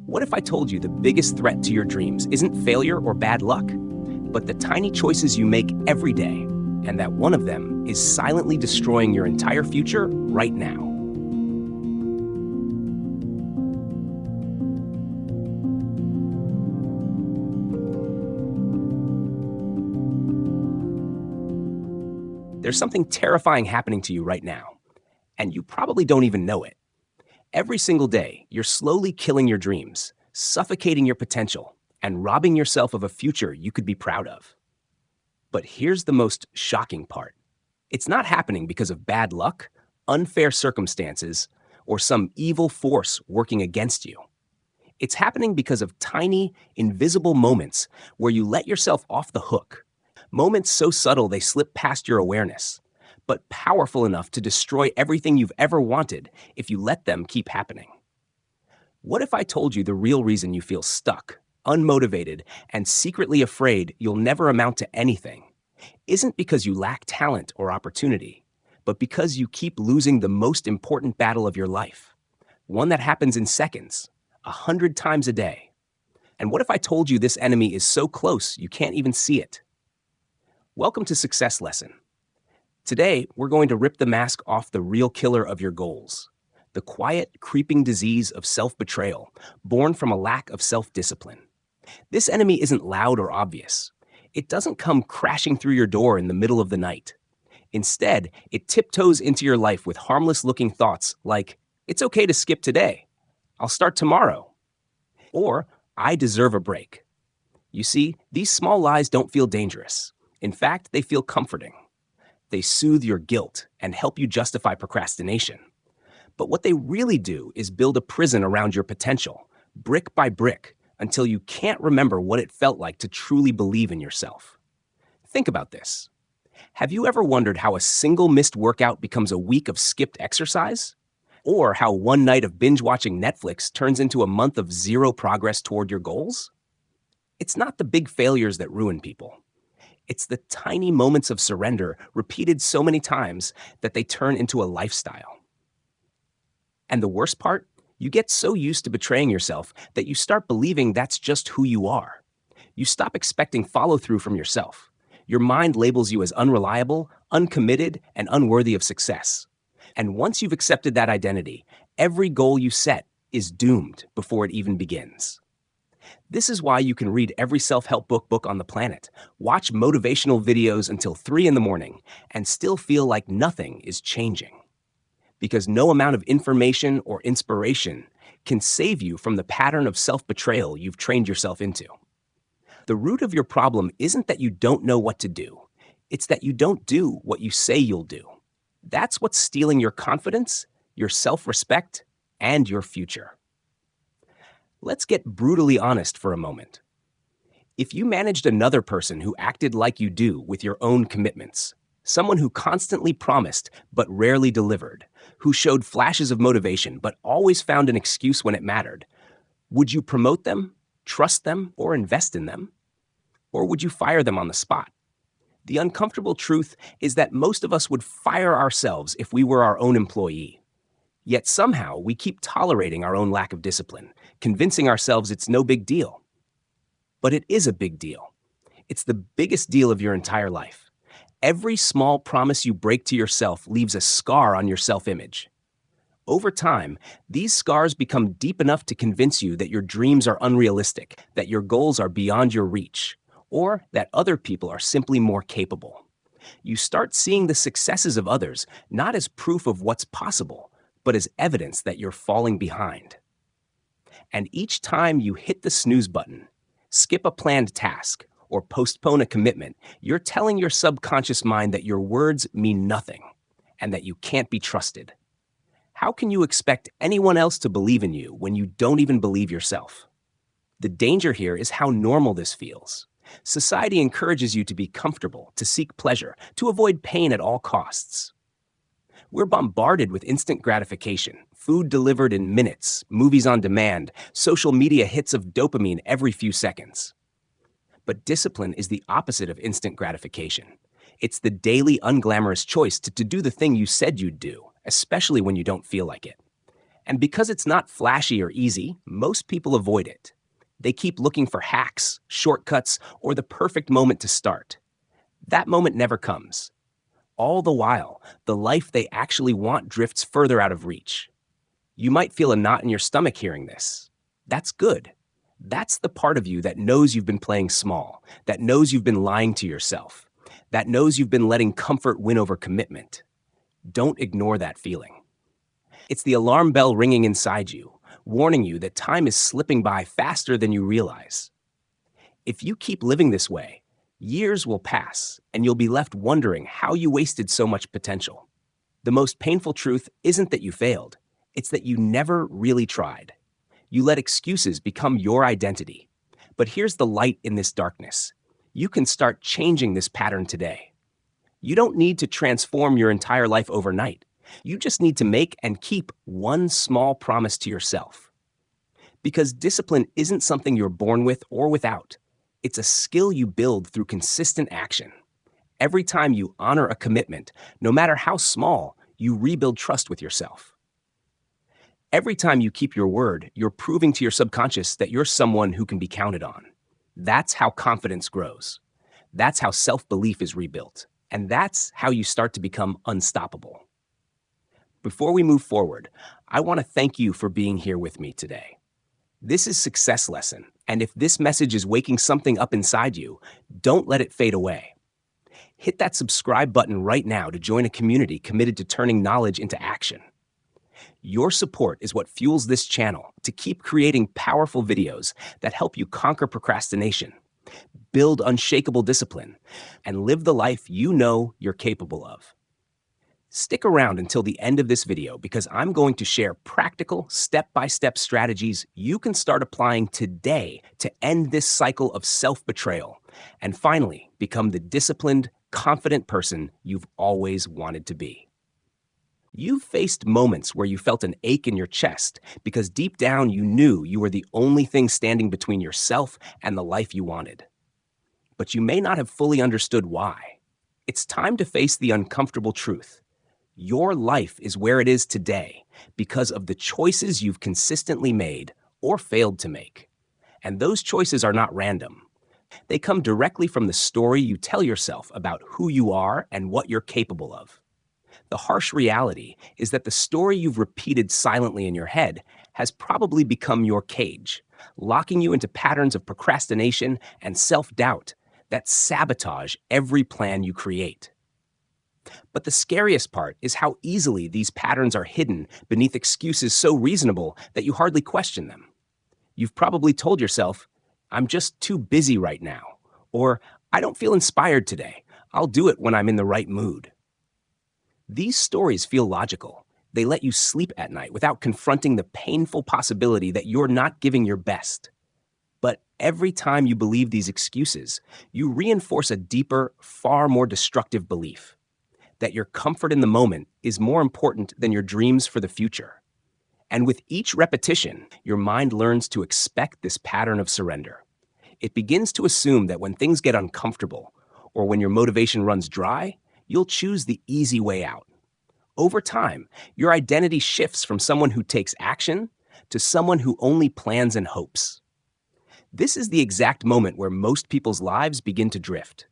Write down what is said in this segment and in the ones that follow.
What if I told you the biggest threat to your dreams isn't failure or bad luck, but the tiny choices you make every day, and that one of them is silently destroying your entire future right now? There's something terrifying happening to you right now, and you probably don't even know it. Every single day, you're slowly killing your dreams, suffocating your potential, and robbing yourself of a future you could be proud of. But here's the most shocking part. It's not happening because of bad luck, unfair circumstances, or some evil force working against you. It's happening because of tiny, invisible moments where you let yourself off the hook. Moments so subtle they slip past your awareness, but powerful enough to destroy everything you've ever wanted if you let them keep happening. What if I told you the real reason you feel stuck, unmotivated, and secretly afraid you'll never amount to anything isn't because you lack talent or opportunity, but because you keep losing the most important battle of your life, one that happens in seconds, 100 times a day? And what if I told you this enemy is so close you can't even see it? Welcome to Success Lesson. Today, we're going to rip the mask off the real killer of your goals, the quiet, creeping disease of self-betrayal, born from a lack of self-discipline. This enemy isn't loud or obvious. It doesn't come crashing through your door in the middle of the night. Instead, it tiptoes into your life with harmless-looking thoughts like, "It's okay to skip today. I'll start tomorrow." Or, "I deserve a break." You see, these small lies don't feel dangerous. In fact, they feel comforting. They soothe your guilt and help you justify procrastination. But what they really do is build a prison around your potential, brick by brick, until you can't remember what it felt like to truly believe in yourself. Think about this. Have you ever wondered how a single missed workout becomes a week of skipped exercise? Or how one night of binge-watching Netflix turns into a month of zero progress toward your goals? It's not the big failures that ruin people. It's the tiny moments of surrender repeated so many times that they turn into a lifestyle. And the worst part? You get so used to betraying yourself that you start believing that's just who you are. You stop expecting follow-through from yourself. Your mind labels you as unreliable, uncommitted, and unworthy of success. And once you've accepted that identity, every goal you set is doomed before it even begins. This is why you can read every self-help book on the planet, watch motivational videos until 3 in the morning, and still feel like nothing is changing. Because no amount of information or inspiration can save you from the pattern of self-betrayal you've trained yourself into. The root of your problem isn't that you don't know what to do. It's that you don't do what you say you'll do. That's what's stealing your confidence, your self-respect, and your future. Let's get brutally honest for a moment. If you managed another person who acted like you do with your own commitments, someone who constantly promised but rarely delivered, who showed flashes of motivation but always found an excuse when it mattered, would you promote them, trust them, or invest in them? Or would you fire them on the spot? The uncomfortable truth is that most of us would fire ourselves if we were our own employee. Yet somehow we keep tolerating our own lack of discipline, convincing ourselves it's no big deal. But it is a big deal. It's the biggest deal of your entire life. Every small promise you break to yourself leaves a scar on your self-image. Over time, these scars become deep enough to convince you that your dreams are unrealistic, that your goals are beyond your reach, or that other people are simply more capable. You start seeing the successes of others not as proof of what's possible, but as evidence that you're falling behind. And each time you hit the snooze button, skip a planned task, or postpone a commitment, you're telling your subconscious mind that your words mean nothing and that you can't be trusted. How can you expect anyone else to believe in you when you don't even believe yourself? The danger here is how normal this feels. Society encourages you to be comfortable, to seek pleasure, to avoid pain at all costs. We're bombarded with instant gratification, food delivered in minutes, movies on demand, social media hits of dopamine every few seconds. But discipline is the opposite of instant gratification. It's the daily, unglamorous choice to do the thing you said you'd do, especially when you don't feel like it. And because it's not flashy or easy, most people avoid it. They keep looking for hacks, shortcuts, or the perfect moment to start. That moment never comes. All the while, the life they actually want drifts further out of reach. You might feel a knot in your stomach hearing this. That's good. That's the part of you that knows you've been playing small, that knows you've been lying to yourself, that knows you've been letting comfort win over commitment. Don't ignore that feeling. It's the alarm bell ringing inside you, warning you that time is slipping by faster than you realize. If you keep living this way, years will pass and you'll be left wondering how you wasted so much potential. The most painful truth isn't that you failed, it's that you never really tried. You let excuses become your identity. But here's the light in this darkness. You can start changing this pattern today. You don't need to transform your entire life overnight. You just need to make and keep one small promise to yourself. Because discipline isn't something you're born with or without. It's a skill you build through consistent action. Every time you honor a commitment, no matter how small, you rebuild trust with yourself. Every time you keep your word, you're proving to your subconscious that you're someone who can be counted on. That's how confidence grows. That's how self-belief is rebuilt. And that's how you start to become unstoppable. Before we move forward, I want to thank you for being here with me today. This is Success Lesson, and if this message is waking something up inside you, don't let it fade away. Hit that subscribe button right now to join a community committed to turning knowledge into action. Your support is what fuels this channel to keep creating powerful videos that help you conquer procrastination, build unshakable discipline, and live the life you know you're capable of. Stick around until the end of this video because I'm going to share practical, step-by-step strategies you can start applying today to end this cycle of self-betrayal and finally become the disciplined, confident person you've always wanted to be. You've faced moments where you felt an ache in your chest because deep down you knew you were the only thing standing between yourself and the life you wanted. But you may not have fully understood why. It's time to face the uncomfortable truth. Your life is where it is today because of the choices you've consistently made or failed to make. And those choices are not random. They come directly from the story you tell yourself about who you are and what you're capable of. The harsh reality is that the story you've repeated silently in your head has probably become your cage, locking you into patterns of procrastination and self-doubt that sabotage every plan you create. But the scariest part is how easily these patterns are hidden beneath excuses so reasonable that you hardly question them. You've probably told yourself, "I'm just too busy right now," or "I don't feel inspired today. I'll do it when I'm in the right mood." These stories feel logical. They let you sleep at night without confronting the painful possibility that you're not giving your best. But every time you believe these excuses, you reinforce a deeper, far more destructive belief: that your comfort in the moment is more important than your dreams for the future. And with each repetition, your mind learns to expect this pattern of surrender. It begins to assume that when things get uncomfortable, or when your motivation runs dry, you'll choose the easy way out. Over time, your identity shifts from someone who takes action to someone who only plans and hopes. This is the exact moment where most people's lives begin to drift.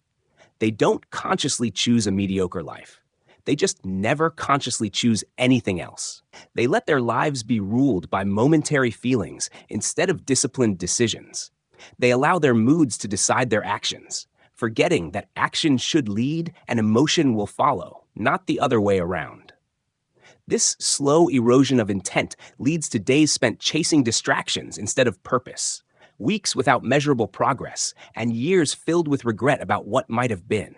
They don't consciously choose a mediocre life. They just never consciously choose anything else. They let their lives be ruled by momentary feelings instead of disciplined decisions. They allow their moods to decide their actions, forgetting that action should lead and emotion will follow, not the other way around. This slow erosion of intent leads to days spent chasing distractions instead of purpose, weeks without measurable progress, and years filled with regret about what might have been.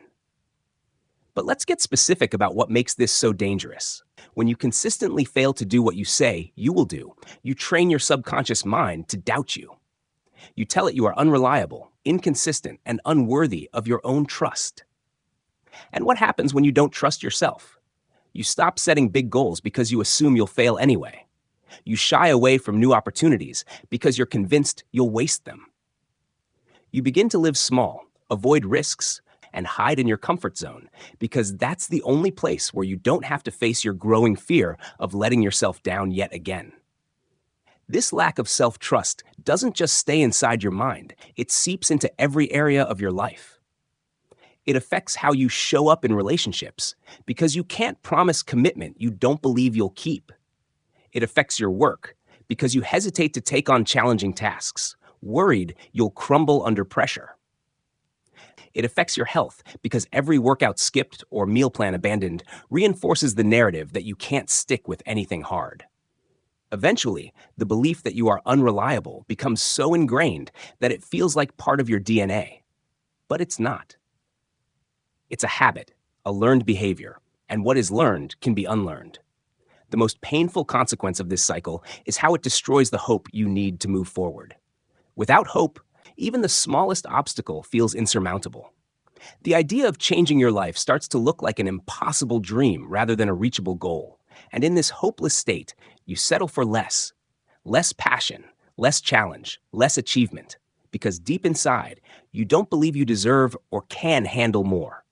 But let's get specific about what makes this so dangerous. When you consistently fail to do what you say you will do, you train your subconscious mind to doubt you. You tell it you are unreliable, inconsistent, and unworthy of your own trust. And what happens when you don't trust yourself? You stop setting big goals because you assume you'll fail anyway. You shy away from new opportunities because you're convinced you'll waste them. You begin to live small, avoid risks, and hide in your comfort zone because that's the only place where you don't have to face your growing fear of letting yourself down yet again. This lack of self-trust doesn't just stay inside your mind, it seeps into every area of your life. It affects how you show up in relationships because you can't promise commitment you don't believe you'll keep. It affects your work because you hesitate to take on challenging tasks, worried you'll crumble under pressure. It affects your health because every workout skipped or meal plan abandoned reinforces the narrative that you can't stick with anything hard. Eventually, the belief that you are unreliable becomes so ingrained that it feels like part of your DNA. But it's not. It's a habit, a learned behavior, and what is learned can be unlearned. The most painful consequence of this cycle is how it destroys the hope you need to move forward. Without hope, even the smallest obstacle feels insurmountable. The idea of changing your life starts to look like an impossible dream rather than a reachable goal. And in this hopeless state, you settle for less. Less passion, less challenge, less achievement. Because deep inside, you don't believe you deserve or can handle more.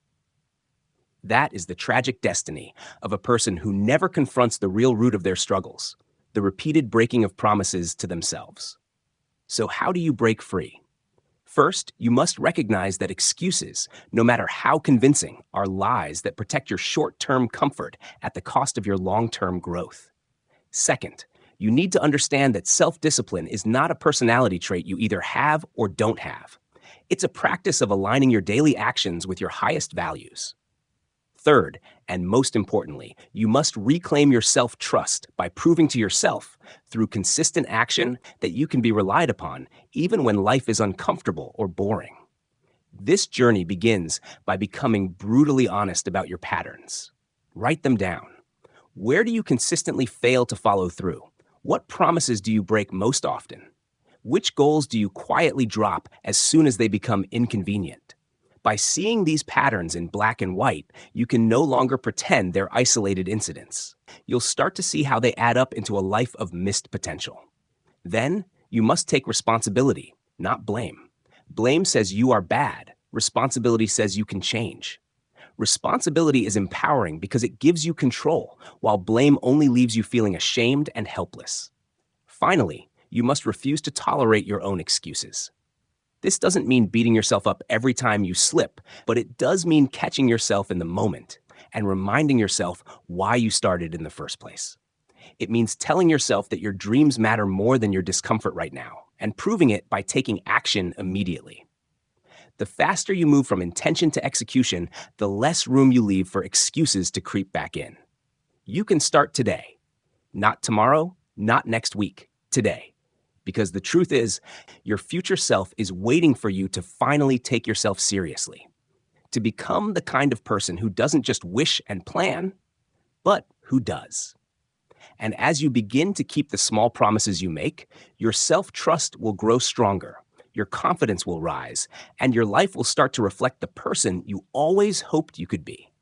That is the tragic destiny of a person who never confronts the real root of their struggles, the repeated breaking of promises to themselves. So how do you break free? First, you must recognize that excuses, no matter how convincing, are lies that protect your short-term comfort at the cost of your long-term growth. Second, you need to understand that self-discipline is not a personality trait you either have or don't have. It's a practice of aligning your daily actions with your highest values. Third, and most importantly, you must reclaim your self-trust by proving to yourself, through consistent action, that you can be relied upon, even when life is uncomfortable or boring. This journey begins by becoming brutally honest about your patterns. Write them down. Where do you consistently fail to follow through? What promises do you break most often? Which goals do you quietly drop as soon as they become inconvenient? By seeing these patterns in black and white, you can no longer pretend they're isolated incidents. You'll start to see how they add up into a life of missed potential. Then, you must take responsibility, not blame. Blame says you are bad. Responsibility says you can change. Responsibility is empowering because it gives you control, while blame only leaves you feeling ashamed and helpless. Finally, you must refuse to tolerate your own excuses. This doesn't mean beating yourself up every time you slip, but it does mean catching yourself in the moment and reminding yourself why you started in the first place. It means telling yourself that your dreams matter more than your discomfort right now, and proving it by taking action immediately. The faster you move from intention to execution, the less room you leave for excuses to creep back in. You can start today. Not tomorrow, not next week, today. Because the truth is, your future self is waiting for you to finally take yourself seriously. To become the kind of person who doesn't just wish and plan, but who does. And as you begin to keep the small promises you make, your self-trust will grow stronger, your confidence will rise, and your life will start to reflect the person you always hoped you could be.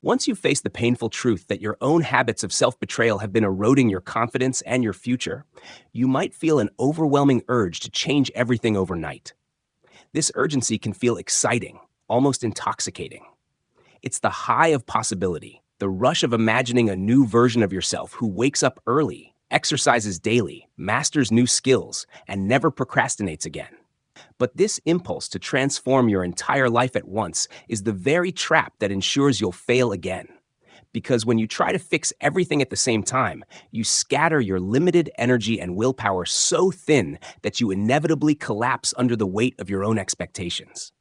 Once you face the painful truth that your own habits of self-betrayal have been eroding your confidence and your future, you might feel an overwhelming urge to change everything overnight. This urgency can feel exciting, almost intoxicating. It's the high of possibility, the rush of imagining a new version of yourself who wakes up early, exercises daily, masters new skills, and never procrastinates again. But this impulse to transform your entire life at once is the very trap that ensures you'll fail again. Because when you try to fix everything at the same time, you scatter your limited energy and willpower so thin that you inevitably collapse under the weight of your own expectations.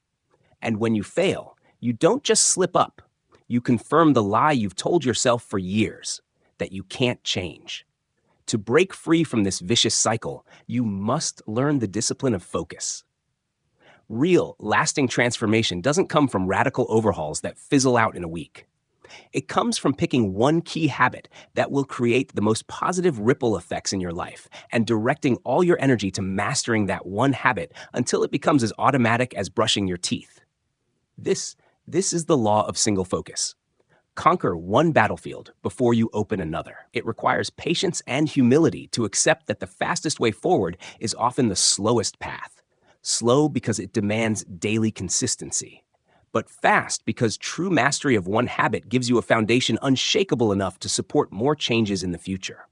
And when you fail, you don't just slip up. You confirm the lie you've told yourself for years, that you can't change. To break free from this vicious cycle, you must learn the discipline of focus. Real, lasting transformation doesn't come from radical overhauls that fizzle out in a week. It comes from picking one key habit that will create the most positive ripple effects in your life and directing all your energy to mastering that one habit until it becomes as automatic as brushing your teeth. This is the law of single focus. Conquer one battlefield before you open another. It requires patience and humility to accept that the fastest way forward is often the slowest path. Slow because it demands daily consistency, but fast because true mastery of one habit gives you a foundation unshakable enough to support more changes in the future.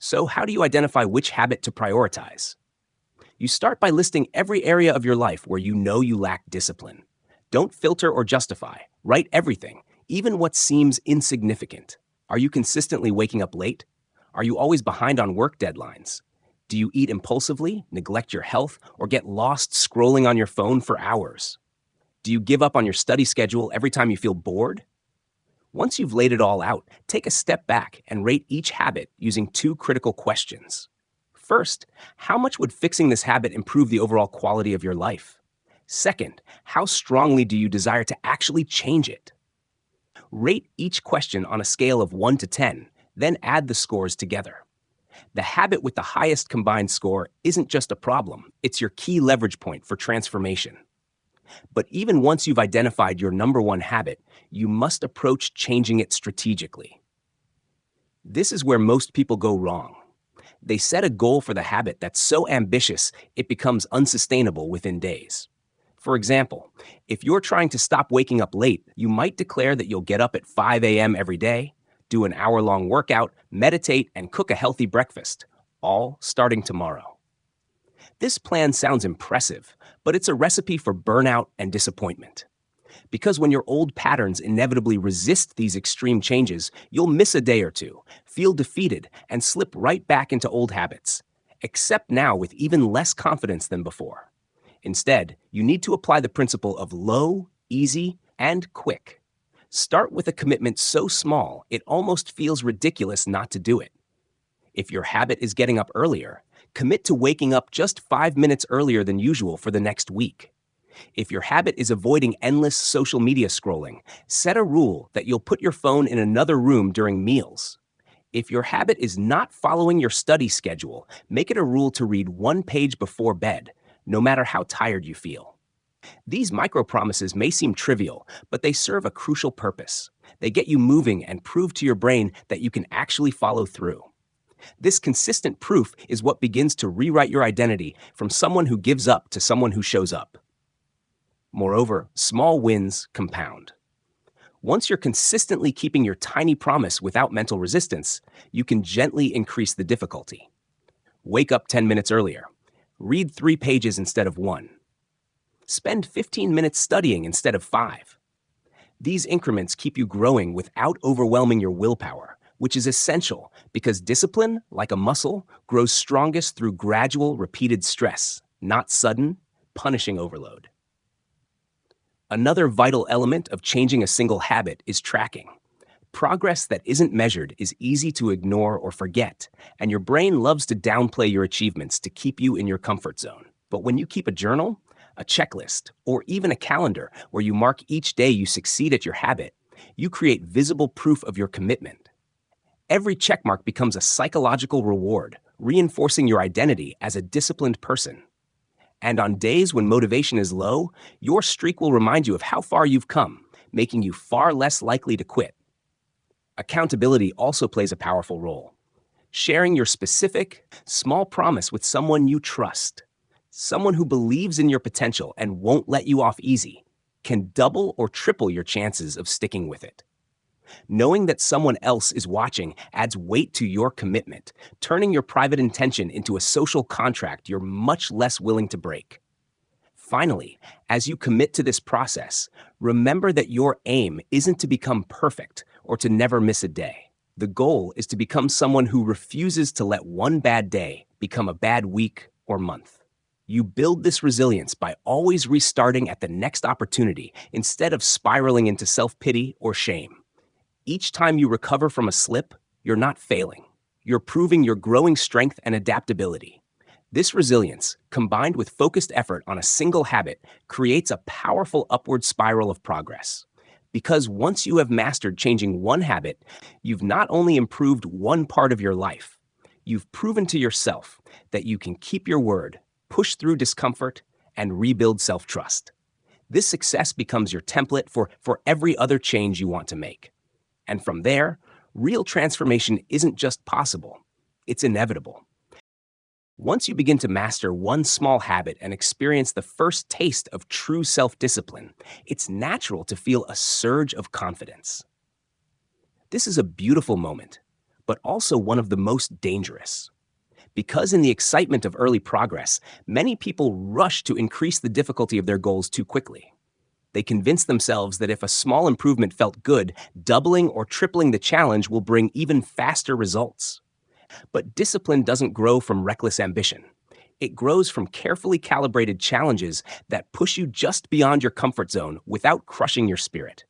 So, how do you identify which habit to prioritize? You start by listing every area of your life where you know you lack discipline. Don't filter or justify. Write everything, even what seems insignificant. Are you consistently waking up late? Are you always behind on work deadlines? Do you eat impulsively, neglect your health, or get lost scrolling on your phone for hours? Do you give up on your study schedule every time you feel bored? Once you've laid it all out, take a step back and rate each habit using two critical questions. First, how much would fixing this habit improve the overall quality of your life? Second, how strongly do you desire to actually change it? Rate each question on a scale of 1 to 10, then add the scores together. The habit with the highest combined score isn't just a problem, it's your key leverage point for transformation. But even once you've identified your number one habit, you must approach changing it strategically. This is where most people go wrong. They set a goal for the habit that's so ambitious it becomes unsustainable within days. For example, if you're trying to stop waking up late, you might declare that you'll get up at 5 a.m. every day, do an hour-long workout, meditate, and cook a healthy breakfast, all starting tomorrow. This plan sounds impressive, but it's a recipe for burnout and disappointment. Because when your old patterns inevitably resist these extreme changes, you'll miss a day or two, feel defeated, and slip right back into old habits, except now with even less confidence than before. Instead, you need to apply the principle of low, easy, and quick. Start with a commitment so small it almost feels ridiculous not to do it. If your habit is getting up earlier, commit to waking up just 5 minutes earlier than usual for the next week. If your habit is avoiding endless social media scrolling, set a rule that you'll put your phone in another room during meals. If your habit is not following your study schedule, make it a rule to read 1 page before bed, no matter how tired you feel. These micro-promises may seem trivial, but they serve a crucial purpose. They get you moving and prove to your brain that you can actually follow through. This consistent proof is what begins to rewrite your identity from someone who gives up to someone who shows up. Moreover, small wins compound. Once you're consistently keeping your tiny promise without mental resistance, you can gently increase the difficulty. Wake up 10 minutes earlier. Read 3 pages instead of 1. Spend 15 minutes studying instead of 5. These increments keep you growing without overwhelming your willpower, which is essential because discipline, like a muscle, grows strongest through gradual, repeated stress, not sudden, punishing overload. Another vital element of changing a single habit is tracking. Progress that isn't measured is easy to ignore or forget, and your brain loves to downplay your achievements to keep you in your comfort zone. But when you keep a journal, a checklist, or even a calendar where you mark each day you succeed at your habit, you create visible proof of your commitment. Every checkmark becomes a psychological reward, reinforcing your identity as a disciplined person. And on days when motivation is low, your streak will remind you of how far you've come, making you far less likely to quit. Accountability also plays a powerful role. Sharing your specific, small promise with someone you trust, someone who believes in your potential and won't let you off easy, can double or triple your chances of sticking with it. Knowing that someone else is watching adds weight to your commitment, turning your private intention into a social contract you're much less willing to break. Finally, as you commit to this process, remember that your aim isn't to become perfect or to never miss a day. The goal is to become someone who refuses to let one bad day become a bad week or month. You build this resilience by always restarting at the next opportunity instead of spiraling into self-pity or shame. Each time you recover from a slip, you're not failing. You're proving your growing strength and adaptability. This resilience, combined with focused effort on a single habit, creates a powerful upward spiral of progress. Because once you have mastered changing one habit, you've not only improved one part of your life, you've proven to yourself that you can keep your word, push through discomfort, and rebuild self-trust. This success becomes your template for every other change you want to make. And from there, real transformation isn't just possible, it's inevitable. Once you begin to master one small habit and experience the first taste of true self-discipline, it's natural to feel a surge of confidence. This is a beautiful moment, but also one of the most dangerous. Because in the excitement of early progress, many people rush to increase the difficulty of their goals too quickly. They convince themselves that if a small improvement felt good, doubling or tripling the challenge will bring even faster results. But discipline doesn't grow from reckless ambition. It grows from carefully calibrated challenges that push you just beyond your comfort zone without crushing your spirit.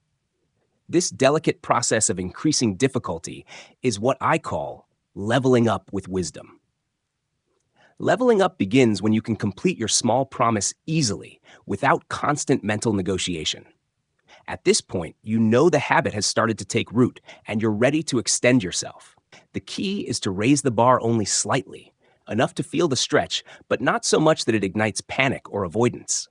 This delicate process of increasing difficulty is what I call leveling up with wisdom. Leveling up begins when you can complete your small promise easily without constant mental negotiation. At this point, you know the habit has started to take root and you're ready to extend yourself. The key is to raise the bar only slightly, enough to feel the stretch, but not so much that it ignites panic or avoidance.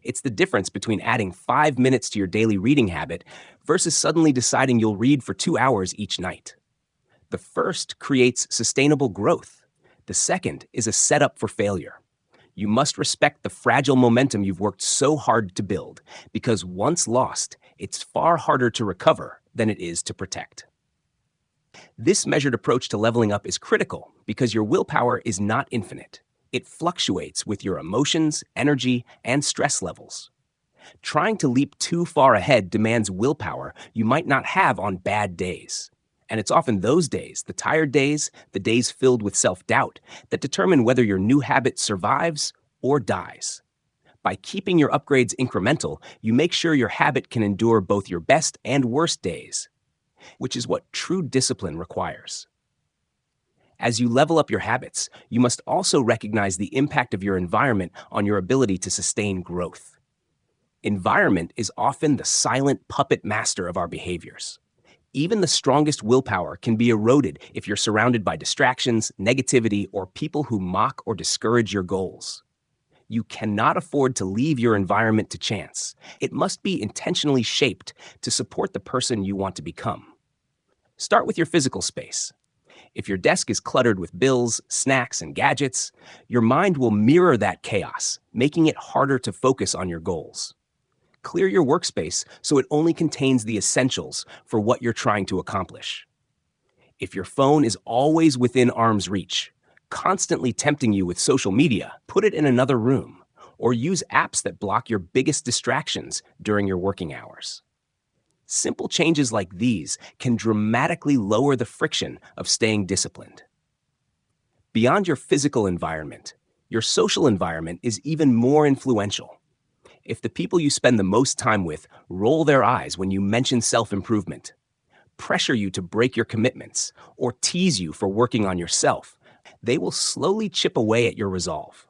It's the difference between adding 5 minutes to your daily reading habit versus suddenly deciding you'll read for 2 hours each night. The first creates sustainable growth. The second is a setup for failure. You must respect the fragile momentum you've worked so hard to build, because once lost, it's far harder to recover than it is to protect. This measured approach to leveling up is critical because your willpower is not infinite. It fluctuates with your emotions, energy, and stress levels. Trying to leap too far ahead demands willpower you might not have on bad days. And it's often those days, the tired days, the days filled with self-doubt, that determine whether your new habit survives or dies. By keeping your upgrades incremental, you make sure your habit can endure both your best and worst days, which is what true discipline requires. As you level up your habits, you must also recognize the impact of your environment on your ability to sustain growth. Environment is often the silent puppet master of our behaviors. Even the strongest willpower can be eroded if you're surrounded by distractions, negativity, or people who mock or discourage your goals. You cannot afford to leave your environment to chance. It must be intentionally shaped to support the person you want to become. Start with your physical space. If your desk is cluttered with bills, snacks, and gadgets, your mind will mirror that chaos, making it harder to focus on your goals. Clear your workspace so it only contains the essentials for what you're trying to accomplish. If your phone is always within arm's reach, constantly tempting you with social media, put it in another room, or use apps that block your biggest distractions during your working hours. Simple changes like these can dramatically lower the friction of staying disciplined. Beyond your physical environment, your social environment is even more influential. If the people you spend the most time with roll their eyes when you mention self-improvement, pressure you to break your commitments, or tease you for working on yourself, they will slowly chip away at your resolve.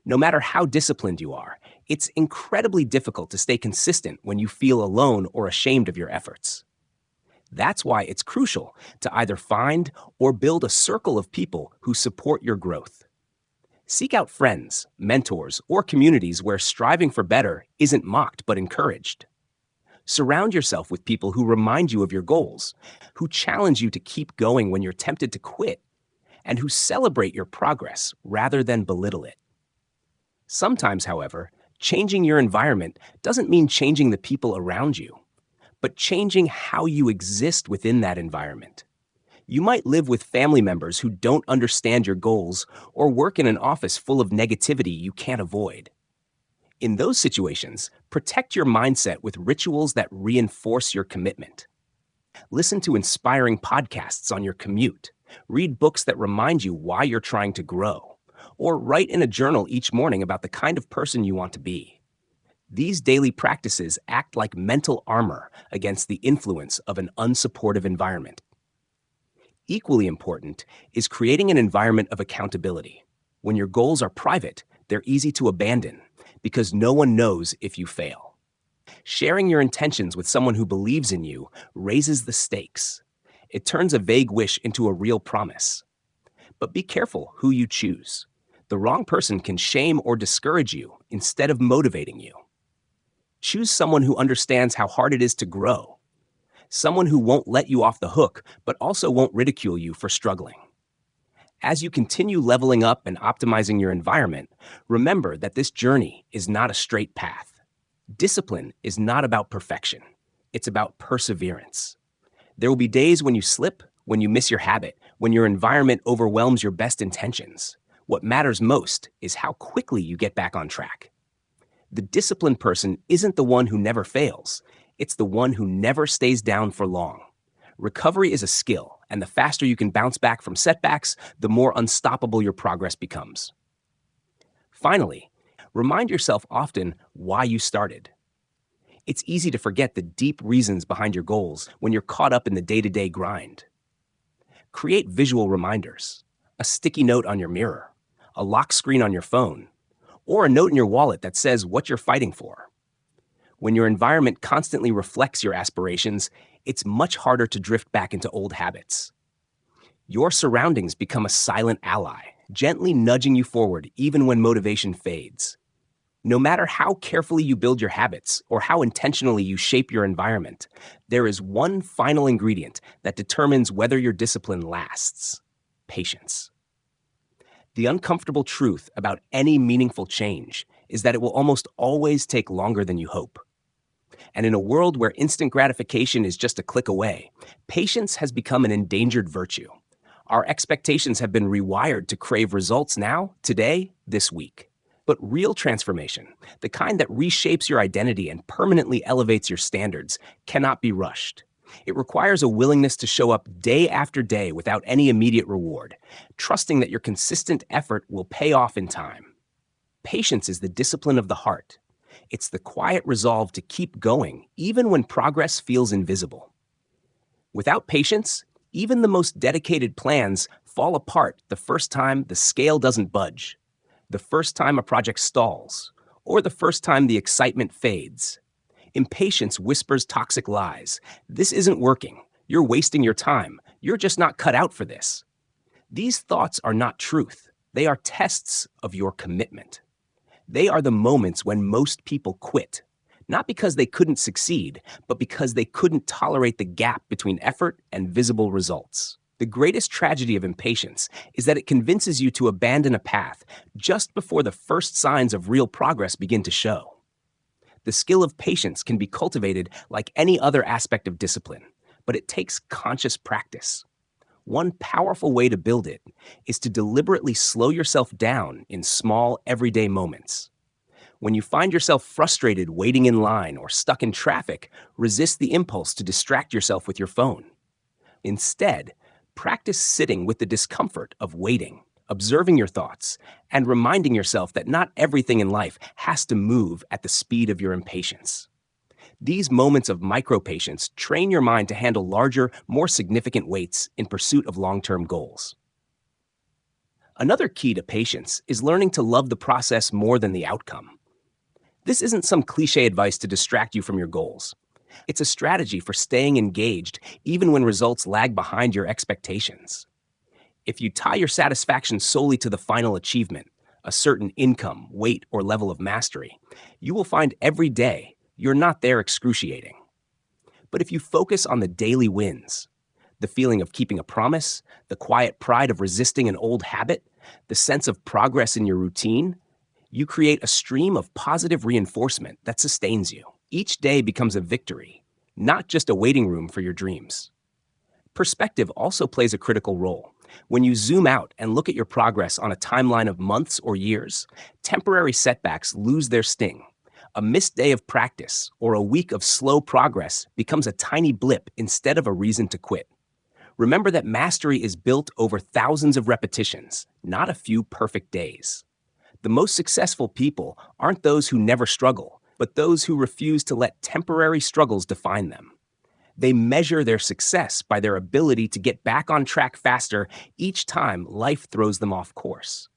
No matter how disciplined you are, it's incredibly difficult to stay consistent when you feel alone or ashamed of your efforts. That's why it's crucial to either find or build a circle of people who support your growth. Seek out friends, mentors, or communities where striving for better isn't mocked but encouraged. Surround yourself with people who remind you of your goals, who challenge you to keep going when you're tempted to quit, and who celebrate your progress rather than belittle it. Sometimes, however, changing your environment doesn't mean changing the people around you, but changing how you exist within that environment. You might live with family members who don't understand your goals or work in an office full of negativity you can't avoid. In those situations, protect your mindset with rituals that reinforce your commitment. Listen to inspiring podcasts on your commute, read books that remind you why you're trying to grow, or write in a journal each morning about the kind of person you want to be. These daily practices act like mental armor against the influence of an unsupportive environment. Equally important is creating an environment of accountability. When your goals are private, they're easy to abandon because no one knows if you fail. Sharing your intentions with someone who believes in you raises the stakes. It turns a vague wish into a real promise. But be careful who you choose. The wrong person can shame or discourage you instead of motivating you. Choose someone who understands how hard it is to grow. Someone who won't let you off the hook, but also won't ridicule you for struggling. As you continue leveling up and optimizing your environment, remember that this journey is not a straight path. Discipline is not about perfection. It's about perseverance. There will be days when you slip, when you miss your habit, when your environment overwhelms your best intentions. What matters most is how quickly you get back on track. The disciplined person isn't the one who never fails. It's the one who never stays down for long. Recovery is a skill, and the faster you can bounce back from setbacks, the more unstoppable your progress becomes. Finally, remind yourself often why you started. It's easy to forget the deep reasons behind your goals when you're caught up in the day-to-day grind. Create visual reminders, a sticky note on your mirror, a lock screen on your phone, or a note in your wallet that says what you're fighting for. When your environment constantly reflects your aspirations, it's much harder to drift back into old habits. Your surroundings become a silent ally, gently nudging you forward even when motivation fades. No matter how carefully you build your habits or how intentionally you shape your environment, there is one final ingredient that determines whether your discipline lasts: patience. The uncomfortable truth about any meaningful change is that it will almost always take longer than you hope. And in a world where instant gratification is just a click away, patience has become an endangered virtue. Our expectations have been rewired to crave results now, today, this week. But real transformation, the kind that reshapes your identity and permanently elevates your standards, cannot be rushed. It requires a willingness to show up day after day without any immediate reward, trusting that your consistent effort will pay off in time. Patience is the discipline of the heart. It's the quiet resolve to keep going, even when progress feels invisible. Without patience, even the most dedicated plans fall apart the first time the scale doesn't budge, the first time a project stalls, or the first time the excitement fades. Impatience whispers toxic lies. This isn't working. You're wasting your time. You're just not cut out for this. These thoughts are not truth. They are tests of your commitment. They are the moments when most people quit, not because they couldn't succeed, but because they couldn't tolerate the gap between effort and visible results. The greatest tragedy of impatience is that it convinces you to abandon a path just before the first signs of real progress begin to show. The skill of patience can be cultivated like any other aspect of discipline, but it takes conscious practice. One powerful way to build it is to deliberately slow yourself down in small, everyday moments. When you find yourself frustrated waiting in line or stuck in traffic, resist the impulse to distract yourself with your phone. Instead, practice sitting with the discomfort of waiting, observing your thoughts, and reminding yourself that not everything in life has to move at the speed of your impatience. These moments of micro-patience train your mind to handle larger, more significant weights in pursuit of long-term goals. Another key to patience is learning to love the process more than the outcome. This isn't some cliché advice to distract you from your goals. It's a strategy for staying engaged even when results lag behind your expectations. If you tie your satisfaction solely to the final achievement, a certain income, weight, or level of mastery, you will find every day you're not there excruciating. But if you focus on the daily wins, the feeling of keeping a promise, the quiet pride of resisting an old habit, the sense of progress in your routine, you create a stream of positive reinforcement that sustains you. Each day becomes a victory, not just a waiting room for your dreams. Perspective also plays a critical role. When you zoom out and look at your progress on a timeline of months or years, temporary setbacks lose their sting. A missed day of practice or a week of slow progress becomes a tiny blip instead of a reason to quit. Remember that mastery is built over thousands of repetitions, not a few perfect days. The most successful people aren't those who never struggle, but those who refuse to let temporary struggles define them. They measure their success by their ability to get back on track faster each time life throws them off course.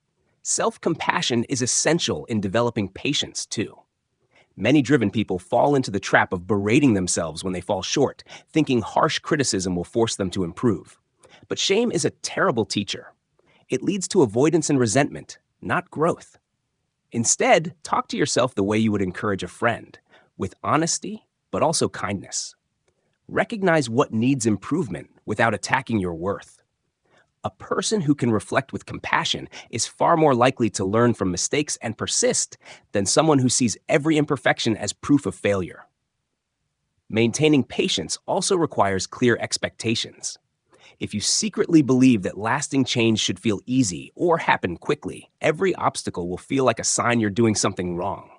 Self-compassion is essential in developing patience, too. Many driven people fall into the trap of berating themselves when they fall short, thinking harsh criticism will force them to improve. But shame is a terrible teacher. It leads to avoidance and resentment, not growth. Instead, talk to yourself the way you would encourage a friend, with honesty, but also kindness. Recognize what needs improvement without attacking your worth. A person who can reflect with compassion is far more likely to learn from mistakes and persist than someone who sees every imperfection as proof of failure. Maintaining patience also requires clear expectations. If you secretly believe that lasting change should feel easy or happen quickly, every obstacle will feel like a sign you're doing something wrong.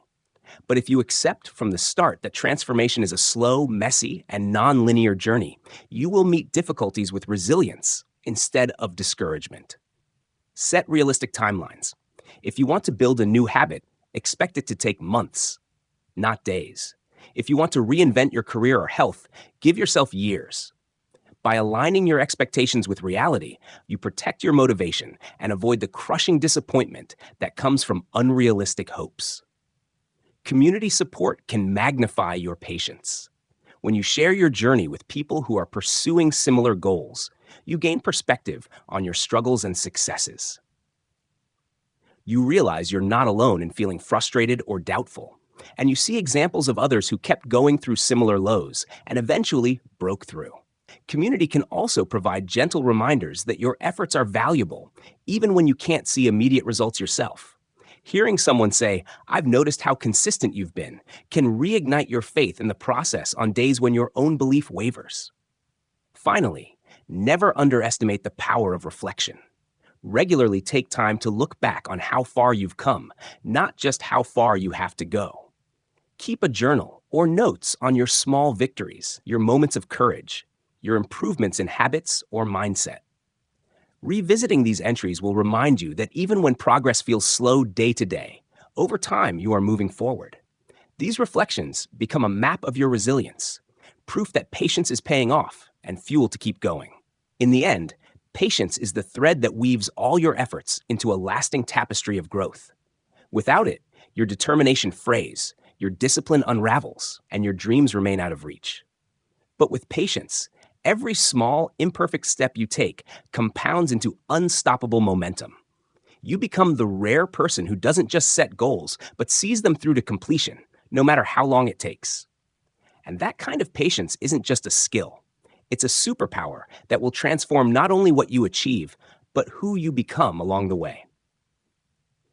But if you accept from the start that transformation is a slow, messy, and non-linear journey, you will meet difficulties with resilience instead of discouragement. Set realistic timelines. If you want to build a new habit, expect it to take months, not days. If you want to reinvent your career or health, give yourself years. By aligning your expectations with reality, you protect your motivation and avoid the crushing disappointment that comes from unrealistic hopes. Community support can magnify your patience. When you share your journey with people who are pursuing similar goals, you gain perspective on your struggles and successes. You realize you're not alone in feeling frustrated or doubtful, and you see examples of others who kept going through similar lows and eventually broke through. Community can also provide gentle reminders that your efforts are valuable, even when you can't see immediate results yourself. Hearing someone say, "I've noticed how consistent you've been," can reignite your faith in the process on days when your own belief wavers. Finally, never underestimate the power of reflection. Regularly take time to look back on how far you've come, not just how far you have to go. Keep a journal or notes on your small victories, your moments of courage, your improvements in habits or mindset. Revisiting these entries will remind you that even when progress feels slow day to day, over time you are moving forward. These reflections become a map of your resilience, proof that patience is paying off and fuel to keep going. In the end, patience is the thread that weaves all your efforts into a lasting tapestry of growth. Without it, your determination frays, your discipline unravels, and your dreams remain out of reach. But with patience, every small, imperfect step you take compounds into unstoppable momentum. You become the rare person who doesn't just set goals, but sees them through to completion, no matter how long it takes. And that kind of patience isn't just a skill. It's a superpower that will transform not only what you achieve, but who you become along the way.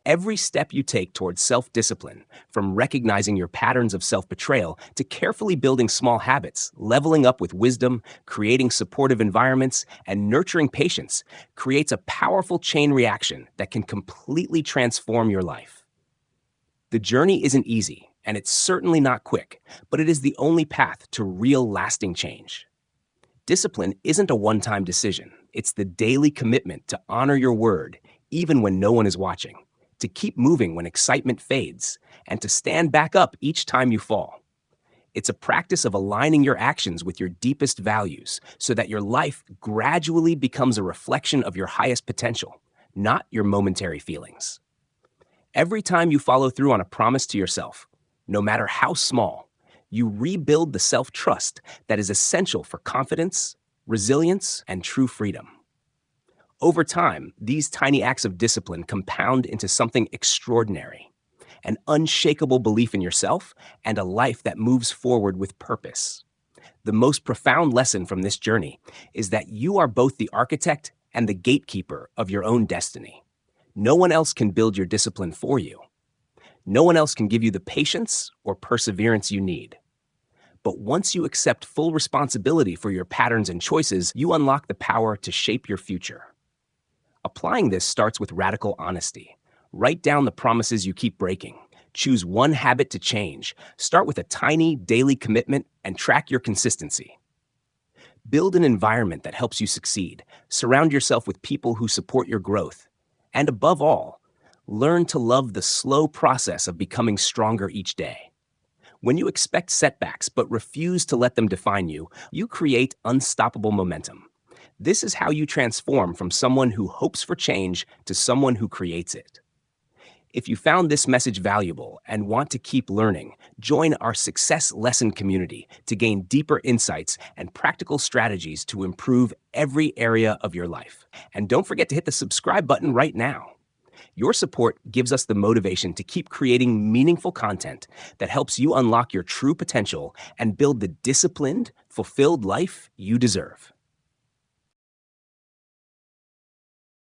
Every step you take towards self-discipline, from recognizing your patterns of self-betrayal to carefully building small habits, leveling up with wisdom, creating supportive environments, and nurturing patience, creates a powerful chain reaction that can completely transform your life. The journey isn't easy, and it's certainly not quick, but it is the only path to real lasting change. Discipline isn't a one-time decision. It's the daily commitment to honor your word, even when no one is watching, to keep moving when excitement fades, and to stand back up each time you fall. It's a practice of aligning your actions with your deepest values so that your life gradually becomes a reflection of your highest potential, not your momentary feelings. Every time you follow through on a promise to yourself, no matter how small, you rebuild the self-trust that is essential for confidence, resilience, and true freedom. Over time, these tiny acts of discipline compound into something extraordinary, an unshakable belief in yourself and a life that moves forward with purpose. The most profound lesson from this journey is that you are both the architect and the gatekeeper of your own destiny. No one else can build your discipline for you. No one else can give you the patience or perseverance you need. But once you accept full responsibility for your patterns and choices, you unlock the power to shape your future. Applying this starts with radical honesty. Write down the promises you keep breaking. Choose one habit to change. Start with a tiny daily commitment and track your consistency. Build an environment that helps you succeed. Surround yourself with people who support your growth. And above all, learn to love the slow process of becoming stronger each day. When you expect setbacks but refuse to let them define you, you create unstoppable momentum. This is how you transform from someone who hopes for change to someone who creates it. If you found this message valuable and want to keep learning, join our Success Lesson community to gain deeper insights and practical strategies to improve every area of your life. And don't forget to hit the subscribe button right now. Your support gives us the motivation to keep creating meaningful content that helps you unlock your true potential and build the disciplined, fulfilled life you deserve.